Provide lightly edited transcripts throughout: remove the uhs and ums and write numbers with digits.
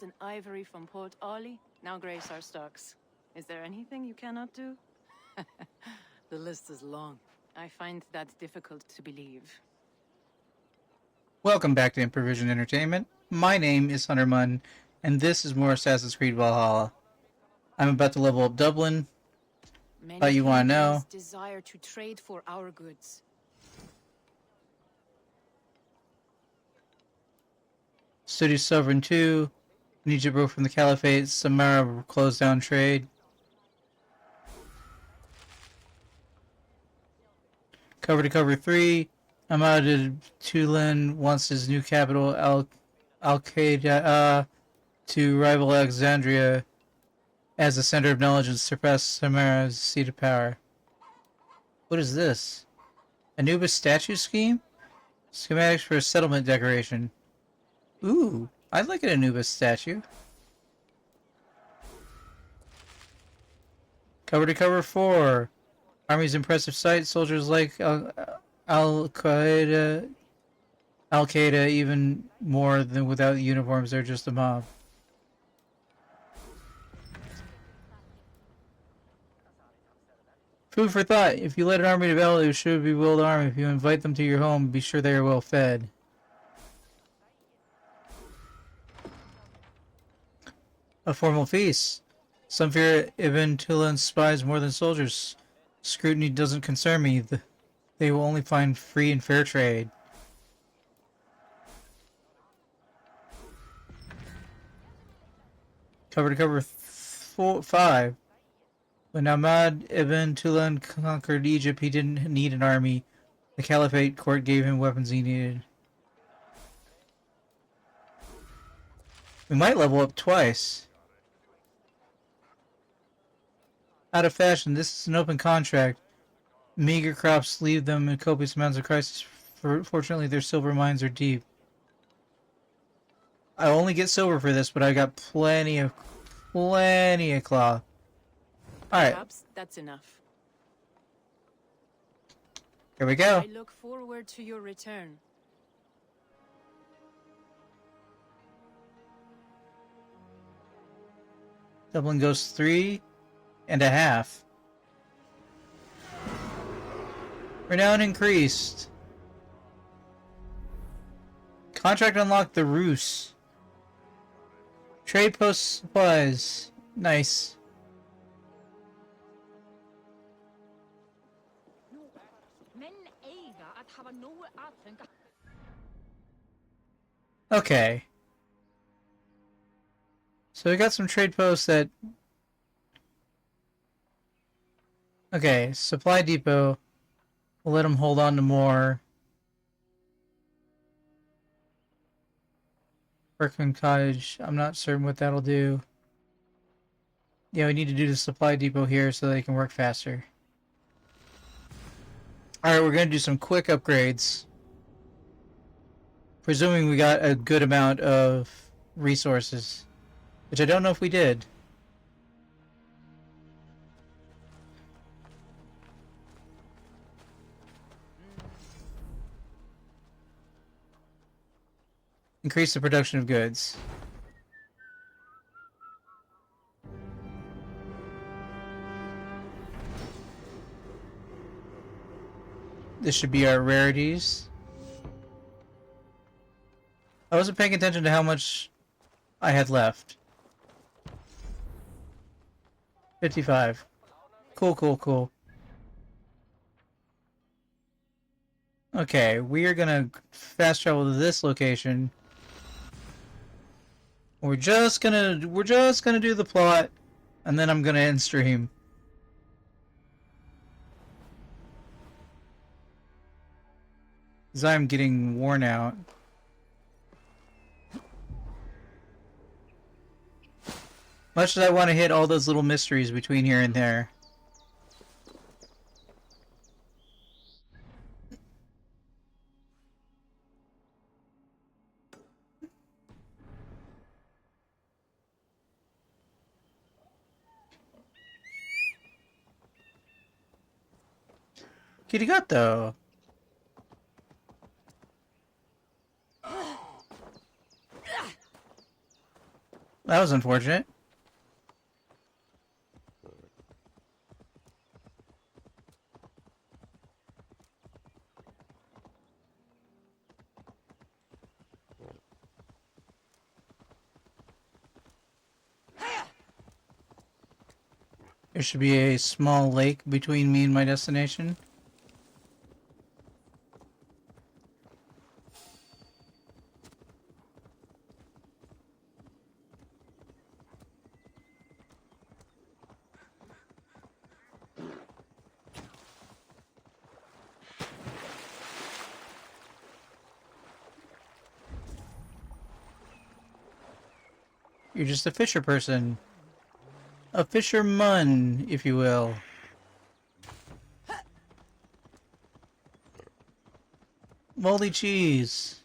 and ivory from Port Ollie now grace our stocks. Is there anything you cannot do? The list is long. I find that difficult to believe. Welcome back to Improvision Entertainment. My name is Hunter Munn, and this is more Assassin's Creed Valhalla. I'm about to level up Dublin. Many You want to know? Desire to trade for our goods. City Sovereign 2. Egypt broke from the Caliphate. Samara closed down trade. Cover to cover 3. Ahmad Tulin wants his new capital, Al-Qaeda, to rival Alexandria as the center of knowledge and surpass Samara's seat of power. What is this? Anubis statue scheme? Schematics for a settlement decoration. Ooh, I'd like an Anubis statue. Cover to cover 4. Army's impressive sight. Soldiers like Al-Qaeda even more than without uniforms. They're just a mob. Food for thought. If you let an army develop, it should be well armed. If you invite them to your home, be sure they are well fed. A formal feast. Some fear Ibn Tulan's spies more than soldiers. Scrutiny doesn't concern me. They will only find free and fair trade. Cover to cover 5. When Ahmad ibn Tulan conquered Egypt, he didn't need an army. The Caliphate court gave him weapons he needed. We might level up twice. Out of fashion, this is an open contract. Meager crops leave them in copious amounts of crisis. Fortunately, their silver mines are deep. I only get silver for this, but I got plenty of cloth. Alright. Perhaps that's enough. Here we go. I look forward to your return. Dublin goes 3.5. Renown increased. Contract unlocked the Rus. Trade post supplies. Nice. Okay. So we got some trade posts that... Okay, supply depot. We'll let them hold on to more. Workman Cottage. I'm not certain what that'll do. Yeah, we need to do the supply depot here so they can work faster. Alright, we're going to do some quick upgrades. Presuming we got a good amount of resources. Which I don't know if we did. Increase the production of goods. This should be our rarities. I wasn't paying attention to how much I had left. 55. Cool. Okay, we are gonna fast travel to this location. We're just gonna do the plot, and then I'm gonna end stream. Because I'm getting worn out. Much as I want to hit all those little mysteries between here and there. Kirigato. That was unfortunate. There should be a small lake between me and my destination. You're just a fisher person. A fisherman, if you will. Moldy cheese.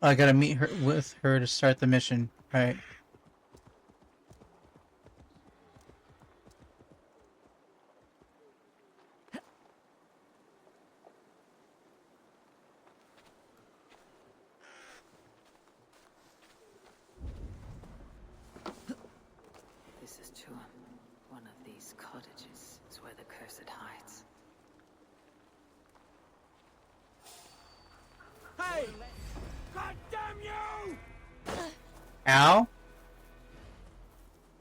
I gotta meet her with her to start the mission. Right. This is true. One of these cottages is where the cursed hides. Hey! God damn you! Ow?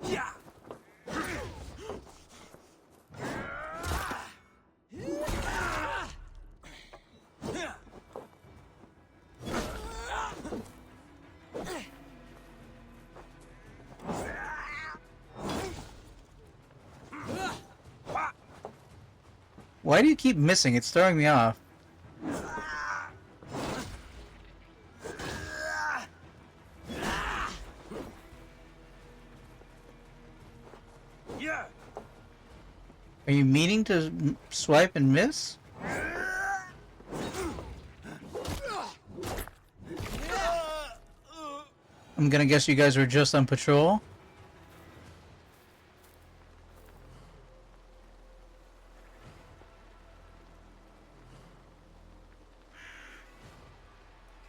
Yeah! Why do you keep missing? It's throwing me off. Yeah! Are you meaning to swipe and miss? I'm gonna guess you guys were just on patrol.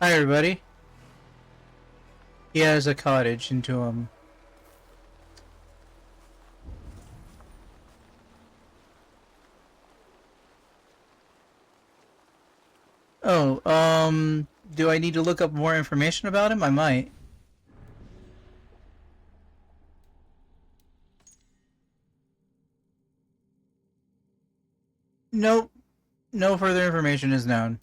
Hi everybody. He has a cottage into him. Oh, do I need to look up more information about him? I might. Nope. No further information is known.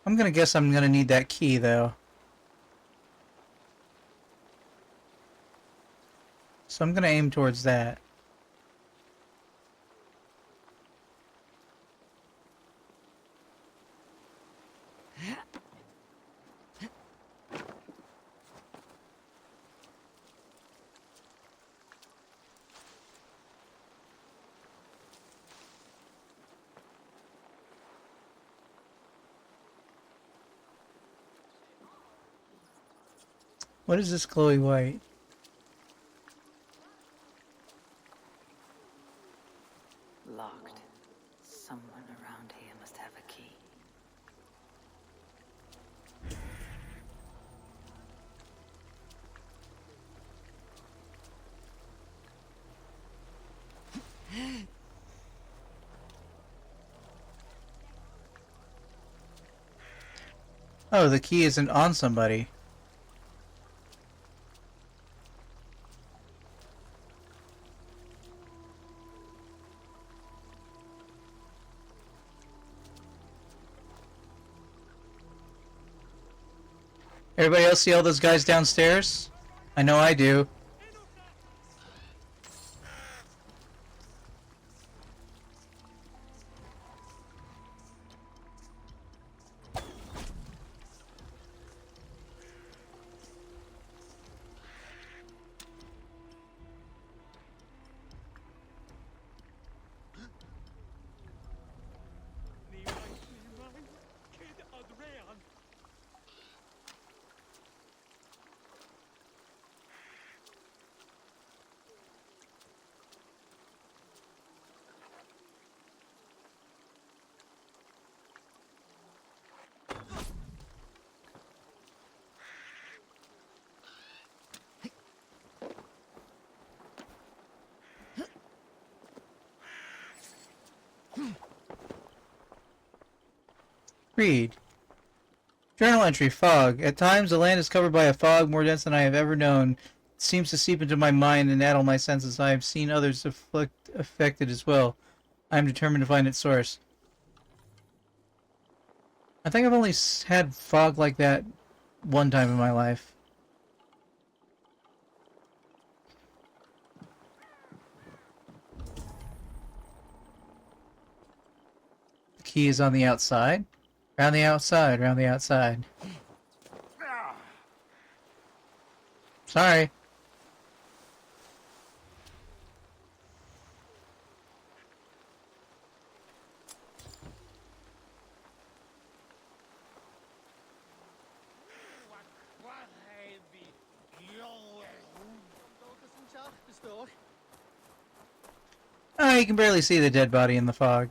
I'm gonna guess I'm gonna need that key, though. So I'm gonna aim towards that. What is this glowy white? Locked. Someone around here must have a key. Oh, the key isn't on somebody. Everybody else see all those guys downstairs? I know I do. Read. Journal entry, fog. At times, the land is covered by a fog more dense than I have ever known. It seems to seep into my mind and addle my senses. I have seen others affected as well. I am determined to find its source. I think I've only had fog like that one time in my life. The key is on the outside. Round the outside, round the outside. Sorry. Oh, you can barely see the dead body in the fog.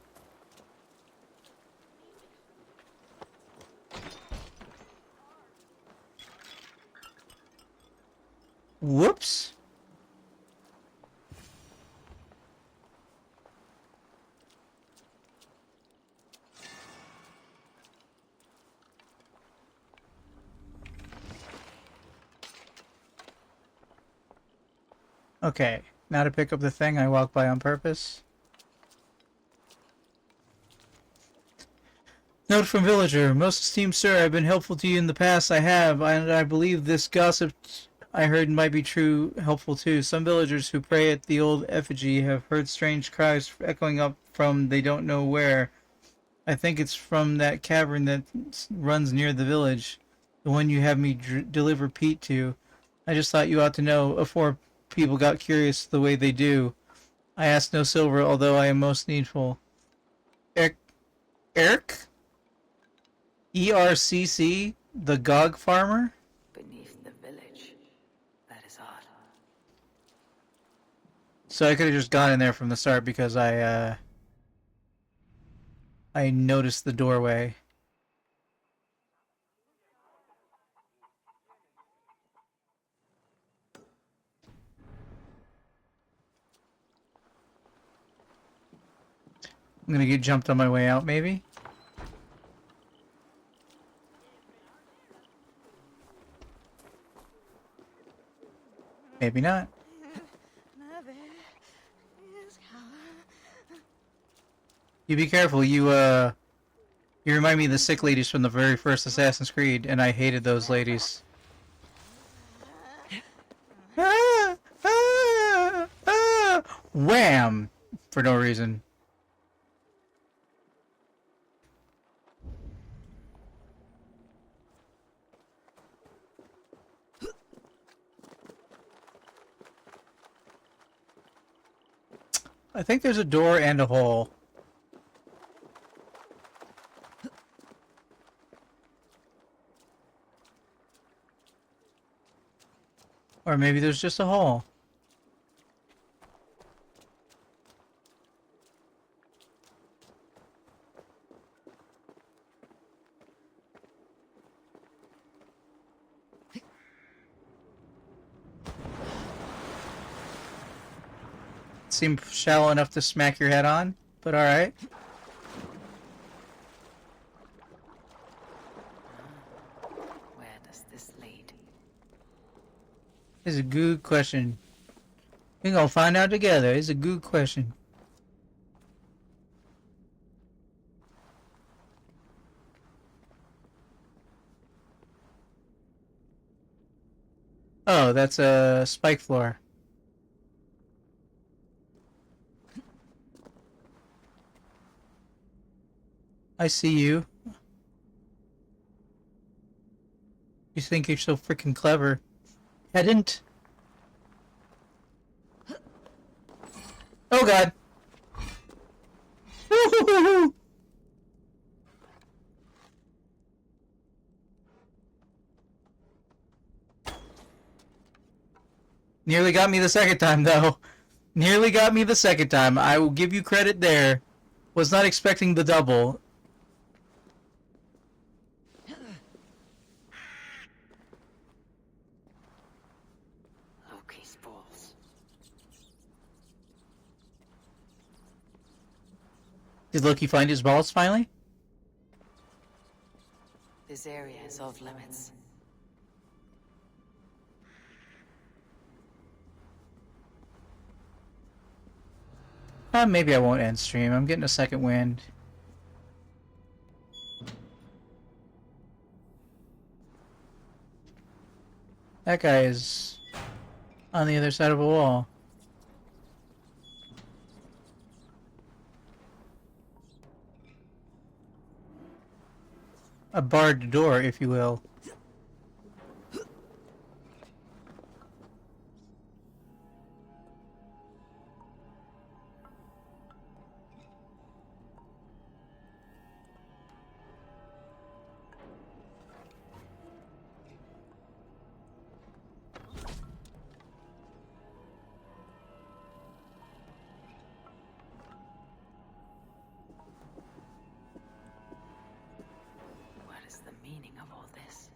Whoops. Okay, now to pick up the thing I walked by on purpose. Note from villager. Most esteemed sir, I have been helpful to you in the past. I have, and I believe this gossip I heard might be true, helpful too. Some villagers who pray at the old effigy have heard strange cries echoing up from they don't know where. I think it's from that cavern that runs near the village, the one you have me deliver Pete to. I just thought you ought to know before people got curious the way they do. I ask no silver, although I am most needful. Eric? ERCC? The Gog Farmer? Beneath the village. That is odd. So I could have just gone in there from the start because I noticed the doorway. I'm gonna get jumped on my way out, maybe? Maybe not. You be careful, you remind me of the sick ladies from the very first Assassin's Creed, and I hated those ladies. Ah! Ah! Ah! Wham! For no reason. I think there's a door and a hole. Or maybe there's just a hole. Seemed shallow enough to smack your head on, but alright. Where does this lead? It's a good question. We're gonna find out together. It's a good question. Oh, that's a spike floor. I see you. You think you're so freaking clever. Hadn't. Oh god. Woo-hoo-hoo-hoo. Nearly got me the second time, though. Nearly got me the second time. I will give you credit there. Was not expecting the double. Loki's balls. Did Loki find his balls finally? This area is off limits. Maybe I won't end stream. I'm getting a second wind. That guy is on the other side of a wall. A barred door, if you will. What is the meaning of all this?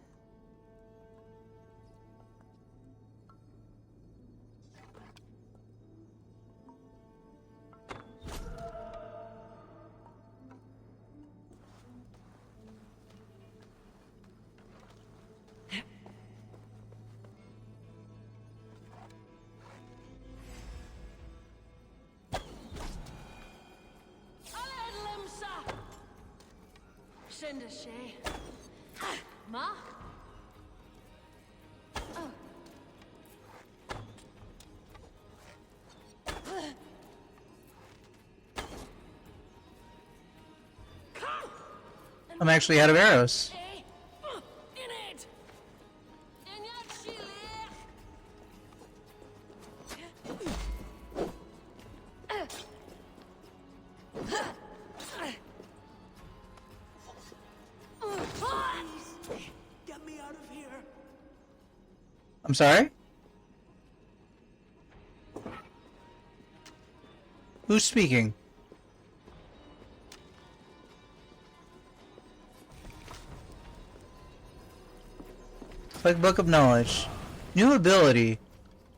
Ma? I'm actually out of arrows. Get me out of here. I'm sorry? Who's speaking? Like Book of Knowledge. New ability.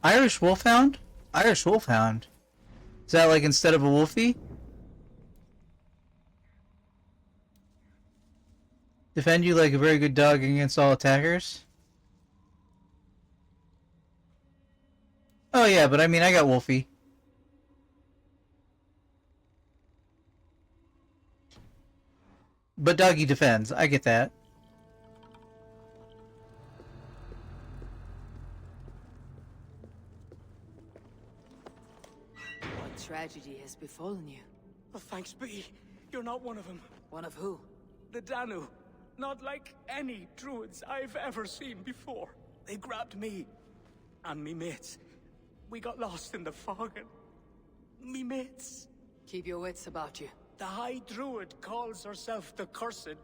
Irish Wolfhound? Irish Wolfhound. Is that like instead of a wolfie? Defend you like a very good dog against all attackers? Oh yeah, but I mean I got Wolfie. But doggy defends, I get that. What tragedy has befallen you? Oh, thanks be. You're not one of them. One of who? The Danu. Not like any druids I've ever seen before. They grabbed me. And me mates. We got lost in the fog and... me mates. Keep your wits about you. The High Druid calls herself the Cursed.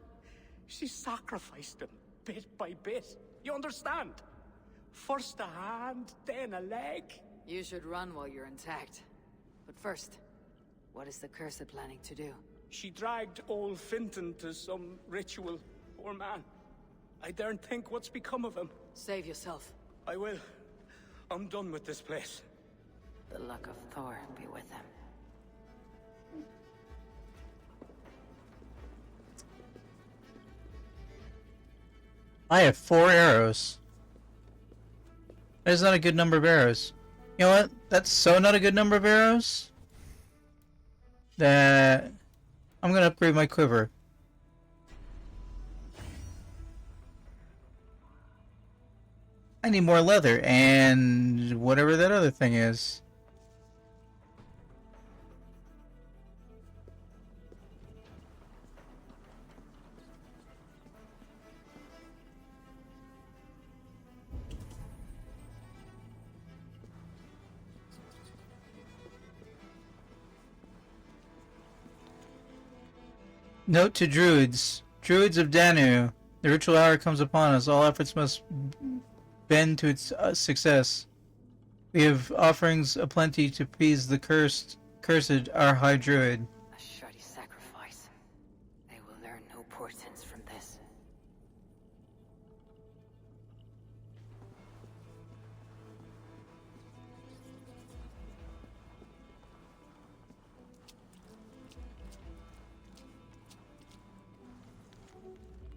She sacrificed them, bit by bit. You understand? First a hand, then a leg. You should run while you're intact. But first, what is the Cursed planning to do? She dragged old Finton to some ritual. Poor man. I daren't think what's become of him. Save yourself. I will. I'm done with this place. The luck of Thor be with him. I have 4 arrows. That is not a good number of arrows. You know what? That's so not a good number of arrows that I'm gonna upgrade my quiver. I need more leather and whatever that other thing is. Note to Druids. Druids of Danu. The ritual hour comes upon us. All efforts must bend to its success. We have offerings aplenty to appease the cursed, our High Druid. A shoddy sacrifice. They will learn no portents from this.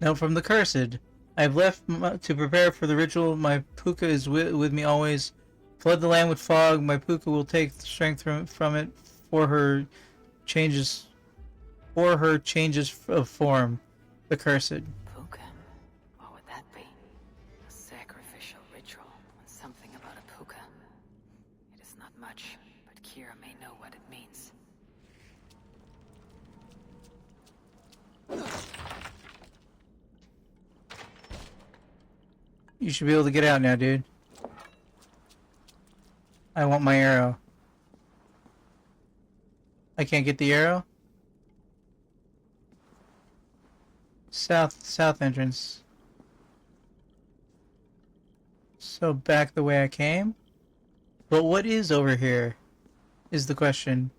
Note from the Cursed. I have left to prepare for the ritual. My puka is with me always. Flood the land with fog. My puka will take strength from it for her changes of form. The Cursed. Puka. What would that be? A sacrificial ritual. Something about a puka. It is not much, but Kira may know what it means. You should be able to get out now, dude. I want my arrow. I can't get the arrow? South entrance. So back the way I came? But what is over here? Is the question.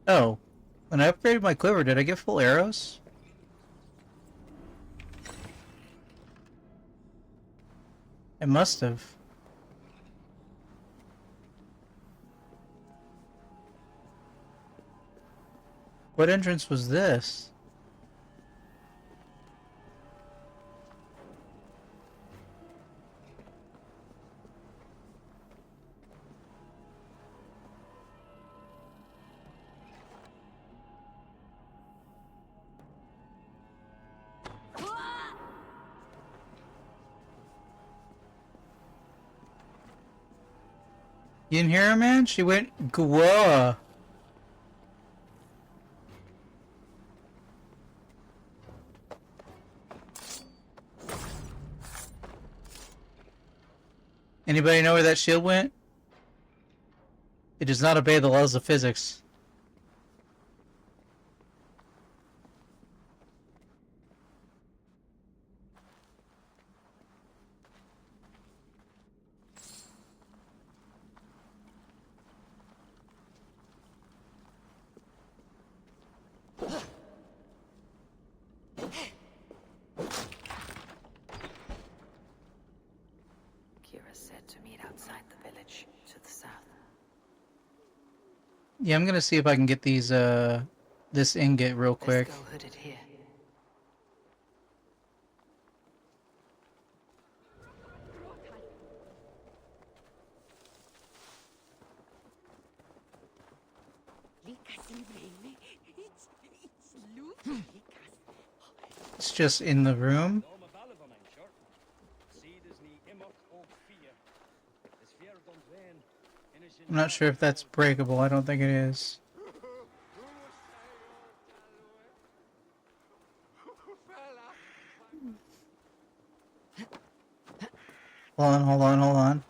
Oh. When I upgraded my quiver, did I get full arrows? I must have. What entrance was this? You didn't hear her, man? She went Gwa. Anybody know where that shield went? It does not obey the laws of physics. Kira said to meet outside the village, to the south. Yeah, I'm gonna see if I can get these, this ingot real quick. Let's go hooded here. It's just in the room. I'm not sure if that's breakable. I don't think it is. Hold on.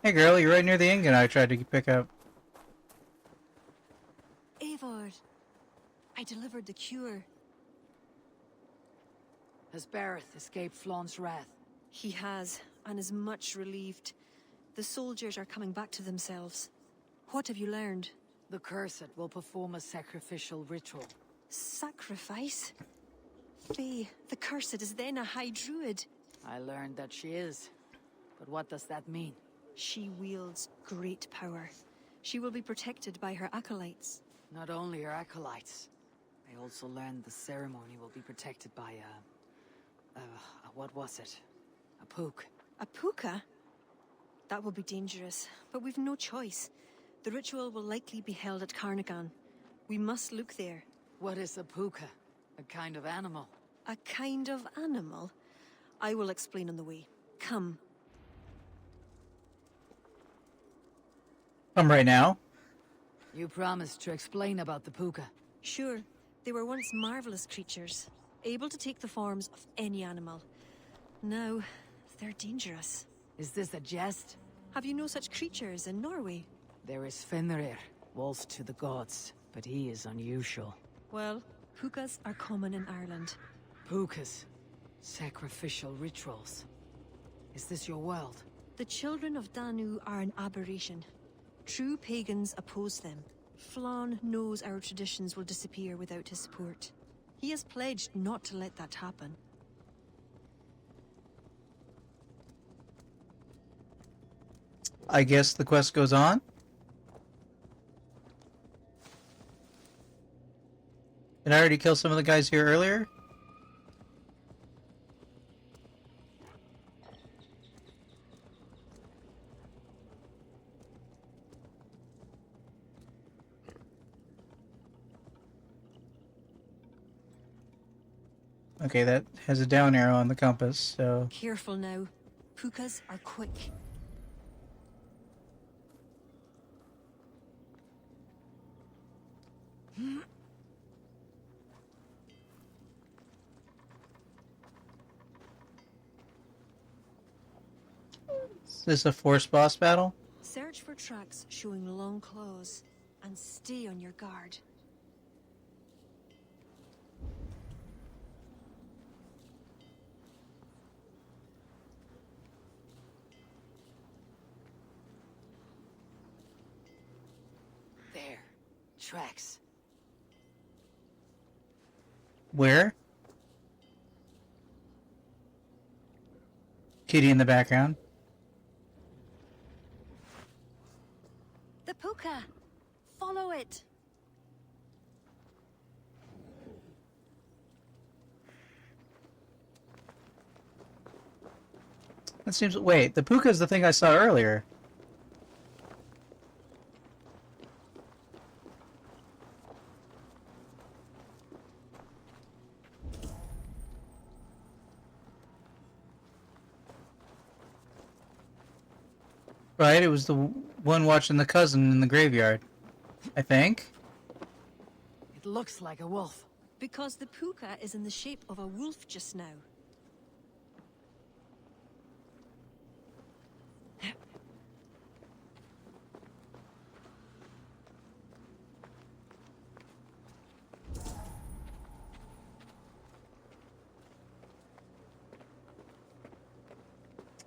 Hey girl, you're right near the ingot I tried to pick up. Eivor, I delivered the cure. Has Bareth escaped Flaun's wrath? He has, and is much relieved. The soldiers are coming back to themselves. What have you learned? The Cursed will perform a sacrificial ritual. Sacrifice? Faye, the Cursed is then a High Druid. I learned that she is. But what does that mean? She wields great power. She will be protected by her acolytes. Not only her acolytes. I also learned the ceremony will be protected by what was it? A pook. A puka? That will be dangerous, but we've no choice. The ritual will likely be held at Carnagan. We must look there. What is a puka? A kind of animal? A kind of animal? I will explain on the way. Come. Come right now. You promised to explain about the puka. Sure. They were once marvelous creatures, able to take the forms of any animal. Now, they're dangerous. Is this a jest? Have you no such creatures in Norway? There is Fenrir, wolf to the gods, but he is unusual. Well, pukas are common in Ireland. Pukas. Sacrificial rituals. Is this your world? The children of Danu are an aberration. True pagans oppose them. Flann knows our traditions will disappear without his support. He has pledged not to let that happen. I guess the quest goes on? Did I already kill some of the guys here earlier? Okay, that has a down arrow on the compass, so... Careful now. Pukas are quick. Is this a forced boss battle? Search for tracks showing long claws, and stay on your guard. There. Tracks. Where? Kitty in the background. The puka! Follow it! That seems... Wait, the puka is the thing I saw earlier. Right, it was the one watching the cousin in the graveyard. I think. It looks like a wolf. Because the puka is in the shape of a wolf just now.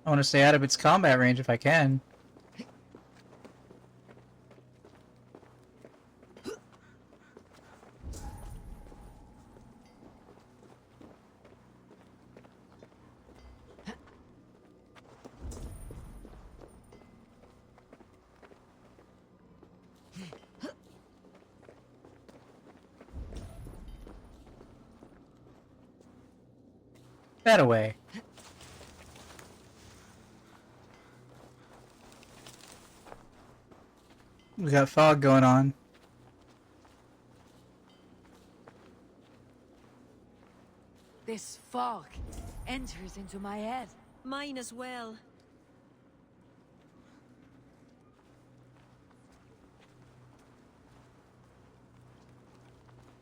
I want to stay out of its combat range if I can. That away. We got fog going on. This fog enters into my head. Mine as well.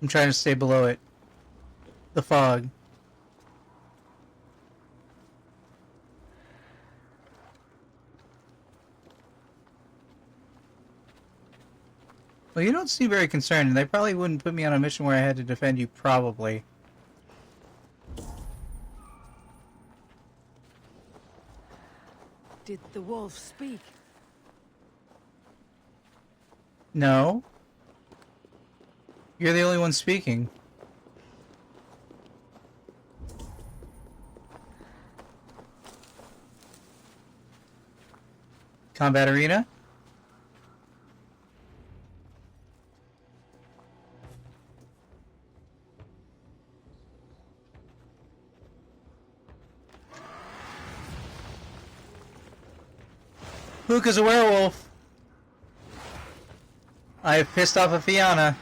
I'm trying to stay below it. The fog. Well, you don't seem very concerned, and they probably wouldn't put me on a mission where I had to defend you, probably. Did the wolf speak? No. You're the only one speaking. Combat arena? Puka's a werewolf. I have pissed off a Fianna.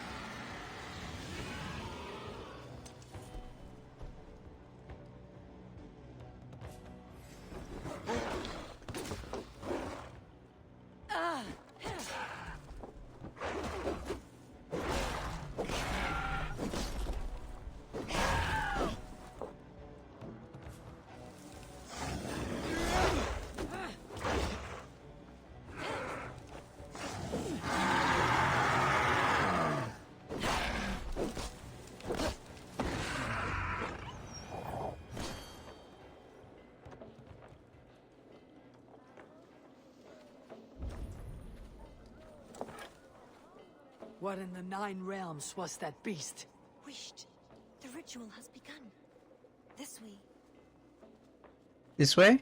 What in the Nine Realms was that beast? Wished. The ritual has begun. This way. This way?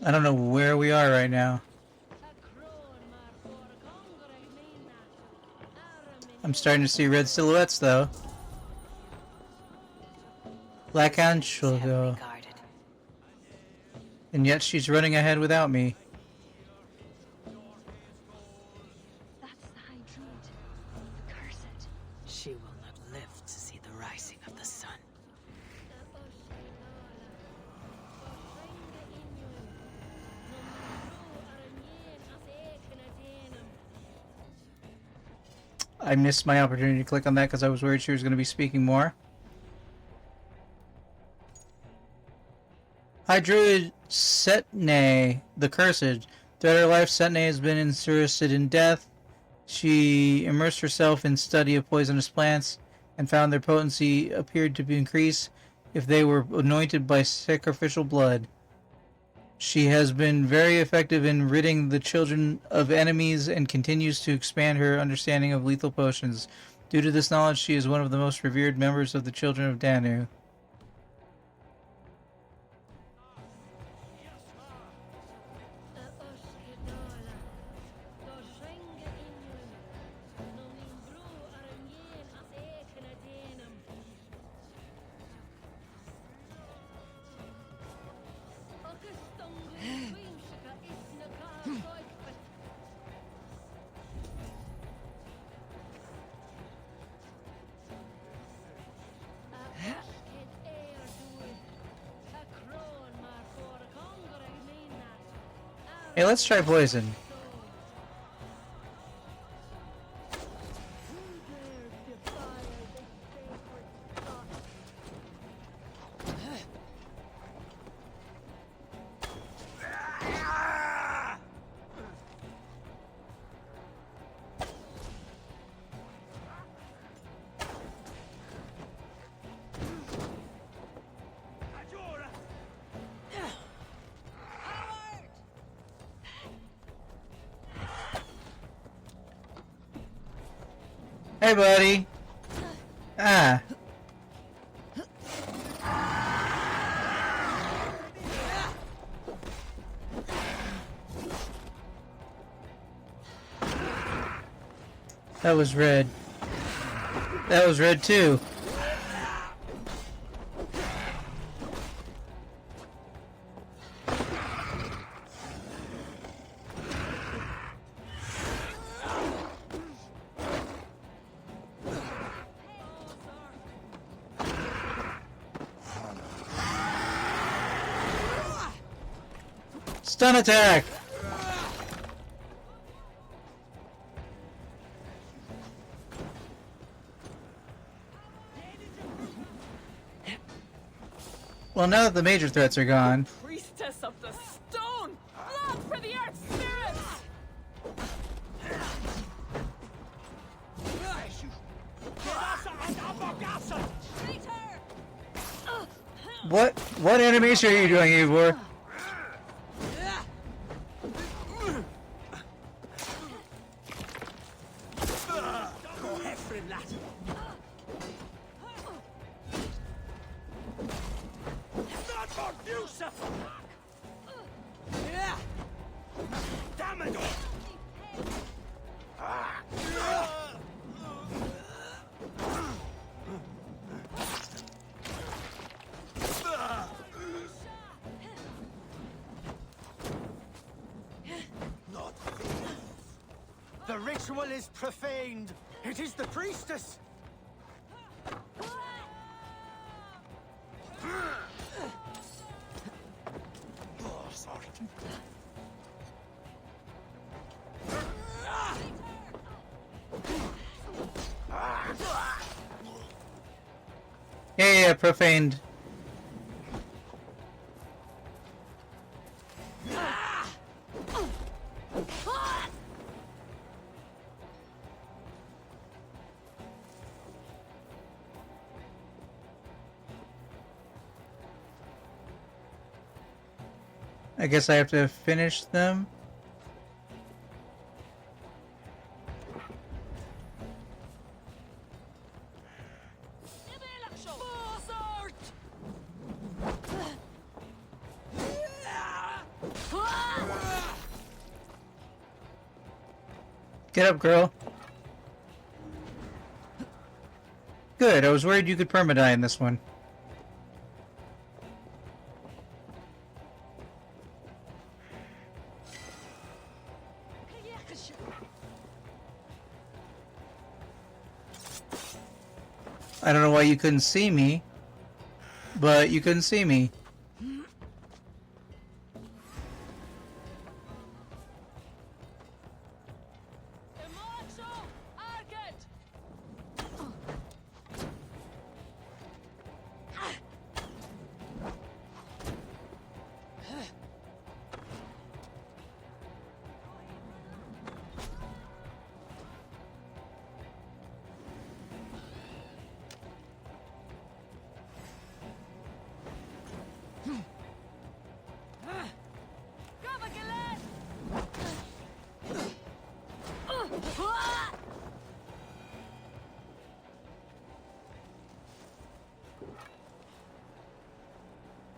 I don't know where we are right now. I'm starting to see red silhouettes, though. Black Angel, though. And yet she's running ahead without me. That's the High Druid. The Cursed. She will not live to see the rising of the sun. I missed my opportunity to click on that because I was worried she was going to be speaking more. High Druid Setne, the Cursed. Throughout her life, Setne has been interested in death. She immersed herself in study of poisonous plants and found their potency appeared to increase if they were anointed by sacrificial blood. She has been very effective in ridding the children of enemies and continues to expand her understanding of lethal potions. Due to this knowledge, she is one of the most revered members of the Children of Danu. Hey, let's try poison. Hey, buddy. Ah. That was red. That was red too. Stun attack! Well, now that the major threats are gone. Priestess of the stone! Blood for the earth spirits! What animation are you doing, Ivor? The ritual is profaned. It is the priestess. Yeah, profaned. I guess I have to finish them. Get up, girl. Good, I was worried you could permadie in this one. I don't know why you couldn't see me, but you couldn't see me.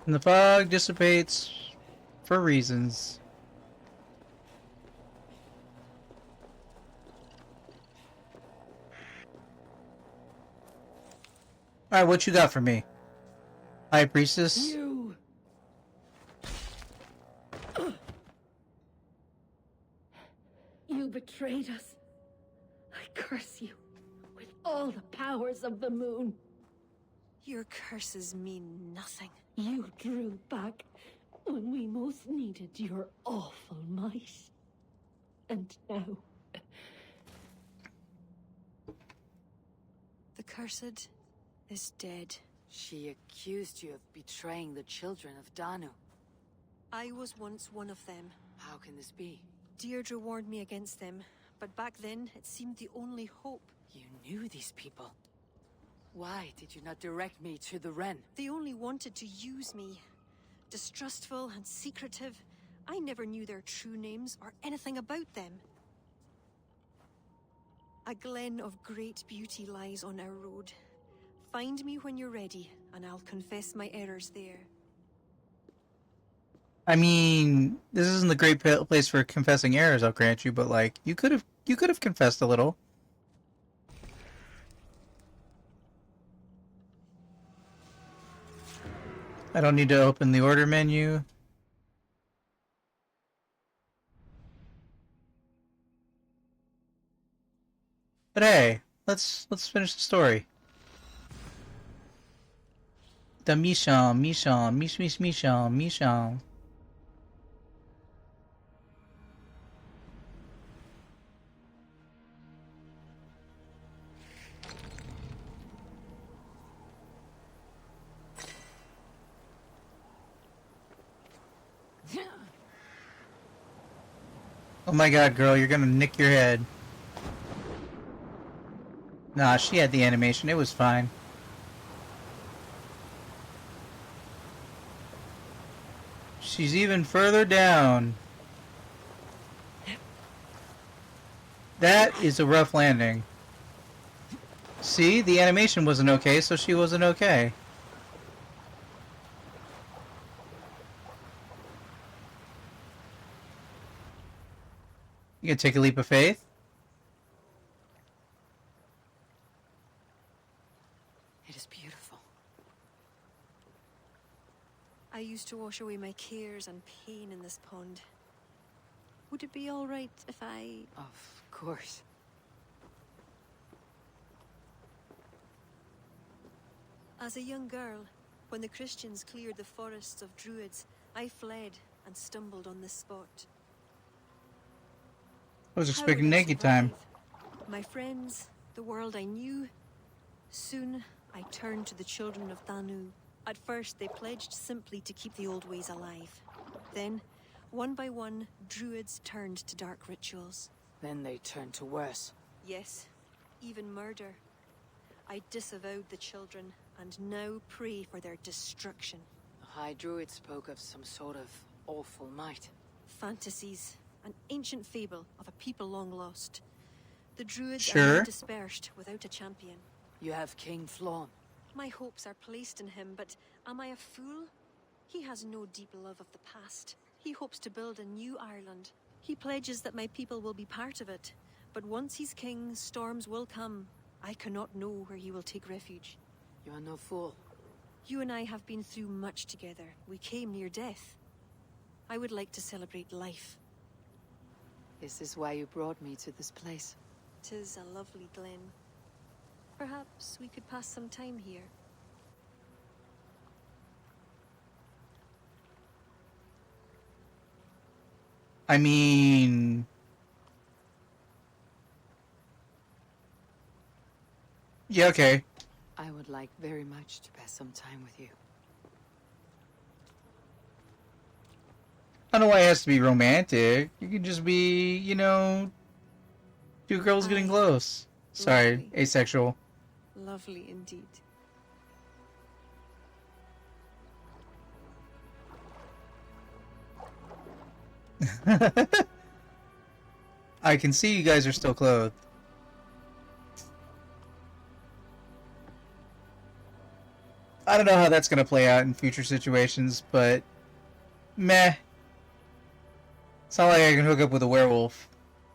And the fog dissipates for reasons. Alright, what you got for me? High Priestess? You betrayed us. I curse you with all the powers of the moon. Your curses mean nothing. You drew back when we most needed your awful might. And now... The cursed is dead. She accused you of betraying the children of Danu. I was once one of them. How can this be? Deirdre warned me against them, but back then it seemed the only hope. You knew these people. Why did you not direct me to the Wren? They only wanted to use me. Distrustful and secretive. I never knew their true names or anything about them. A glen of great beauty lies on our road. Find me when you're ready, and I'll confess my errors there. I mean, this isn't the great place for confessing errors, I'll grant you, but like, you could have confessed a little. I don't need to open the order menu. But hey, let's finish the story. The mission. Oh my god, girl, you're gonna nick your head. Nah, she had the animation, it was fine. She's even further down. That is a rough landing. See, the animation wasn't okay, so she wasn't okay. You gonna take a leap of faith? It is beautiful. I used to wash away my cares and pain in this pond. Would it be all right if I... Of course. As a young girl, when the Christians cleared the forests of druids, I fled and stumbled on this spot. I was How expecting would I naked time. survive? My friends, the world I knew. Soon, I turned to the children of Danu. At first, they pledged simply to keep the old ways alive. Then, one by one, druids turned to dark rituals. Then they turned to worse. Yes, even murder. I disavowed the children, and now pray for their destruction. The High Druid spoke of some sort of awful might. Fantasies, an ancient fable of a people long lost. The druids are Sure. now dispersed without a champion. You have King Flawn. My hopes are placed in him, but am I a fool? He has no deep love of the past. He hopes to build a new Ireland. He pledges that my people will be part of it. But once he's king, storms will come. I cannot know where he will take refuge. You are no fool. You and I have been through much together. We came near death. I would like to celebrate life. This is why you brought me to this place. 'Tis a lovely glen. Perhaps we could pass some time here. I mean... Yeah, okay. I would like very much to pass some time with you. I don't know why it has to be romantic. You can just be, you know, two girls getting close. Sorry, Lovely. asexual. Lovely indeed. I can see you guys are still clothed. I don't know how that's gonna play out in future situations, but meh. It's not like I can hook up with a werewolf.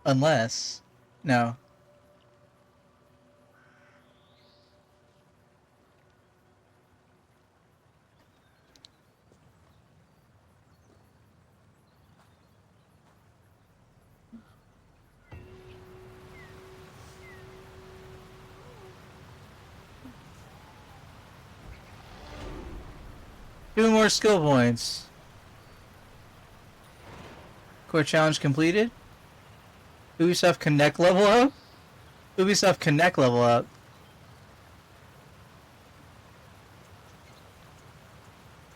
Unless... No. Two more skill points. Core challenge completed. Ubisoft Connect level up? Ubisoft Connect level up.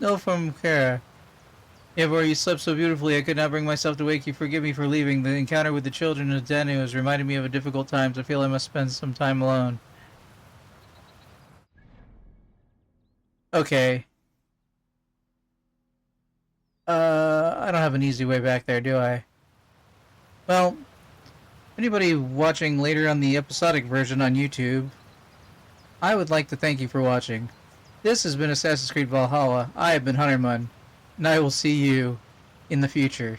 No, from Kara. Yeah, boy, you slept so beautifully I could not bring myself to wake you. Forgive me for leaving. The encounter with the children of Danu has reminded me of a difficult times. I feel I must spend some time alone. Okay. I don't have an easy way back there, do I? Well, anybody watching later on the episodic version on YouTube, I would like to thank you for watching. This has been Assassin's Creed Valhalla. I have been Huntermun, and I will see you in the future.